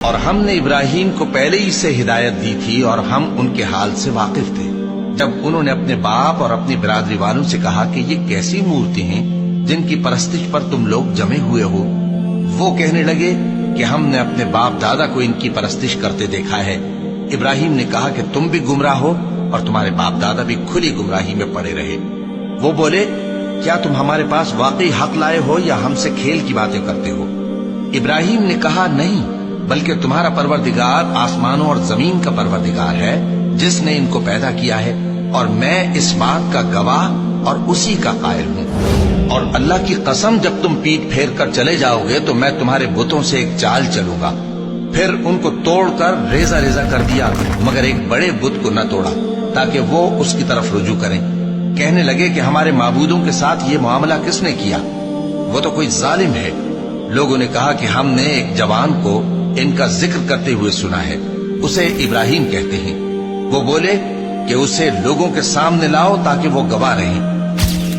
اور ہم نے ابراہیم کو پہلے ہی سے ہدایت دی تھی اور ہم ان کے حال سے واقف تھے۔ جب انہوں نے اپنے باپ اور اپنی برادری والوں سے کہا کہ یہ کیسی مورتی ہیں جن کی پرستش پر تم لوگ جمے ہوئے ہو، وہ کہنے لگے کہ ہم نے اپنے باپ دادا کو ان کی پرستش کرتے دیکھا ہے۔ ابراہیم نے کہا کہ تم بھی گمراہ ہو اور تمہارے باپ دادا بھی کھلی گمراہی میں پڑے رہے۔ وہ بولے، کیا تم ہمارے پاس واقعی حق لائے ہو یا ہم سے کھیل کی باتیں کرتے ہو؟ ابراہیم نے کہا، نہیں، بلکہ تمہارا پروردگار آسمانوں اور زمین کا پروردگار ہے جس نے ان کو پیدا کیا ہے، اور میں اس بات کا گواہ اور اسی کا قائل ہوں۔ اور اللہ کی قسم، جب تم پیٹ پھیر کر چلے جاؤ گے تو میں تمہارے بتوں سے ایک چال چلوں گا۔ پھر ان کو توڑ کر ریزہ ریزہ کر دیا، مگر ایک بڑے بت کو نہ توڑا تاکہ وہ اس کی طرف رجوع کریں۔ کہنے لگے کہ ہمارے معبودوں کے ساتھ یہ معاملہ کس نے کیا؟ وہ تو کوئی ظالم ہے۔ لوگوں نے کہا کہ ہم نے ایک جوان کو ان کا ذکر کرتے ہوئے سنا ہے، اسے ابراہیم کہتے ہیں۔ وہ بولے کہ اسے لوگوں کے سامنے لاؤ تاکہ وہ گواہ رہیں۔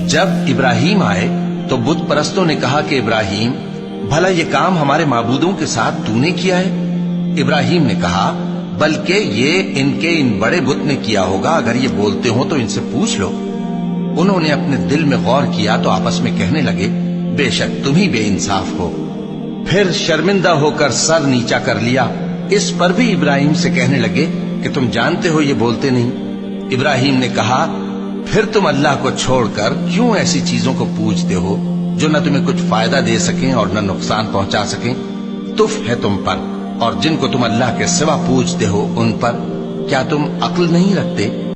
جب ابراہیم آئے تو بت پرستوں نے کہا کہ ابراہیم، بھلا یہ کام ہمارے معبودوں کے ساتھ تو نے کیا ہے؟ ابراہیم نے کہا، بلکہ یہ ان کے ان بڑے بت نے کیا ہوگا، اگر یہ بولتے ہوں تو ان سے پوچھ لو۔ انہوں نے اپنے دل میں غور کیا تو آپس میں کہنے لگے، بے شک تم ہی بے انصاف ہو۔ پھر شرمندہ ہو کر سر نیچا کر لیا۔ اس پر بھی ابراہیم سے کہنے لگے کہ تم جانتے ہو یہ بولتے نہیں۔ ابراہیم نے کہا، پھر تم اللہ کو چھوڑ کر کیوں ایسی چیزوں کو پوجتے ہو جو نہ تمہیں کچھ فائدہ دے سکیں اور نہ نقصان پہنچا سکیں؟ تف ہے تم پر اور جن کو تم اللہ کے سوا پوجتے ہو ان پر، کیا تم عقل نہیں رکھتے؟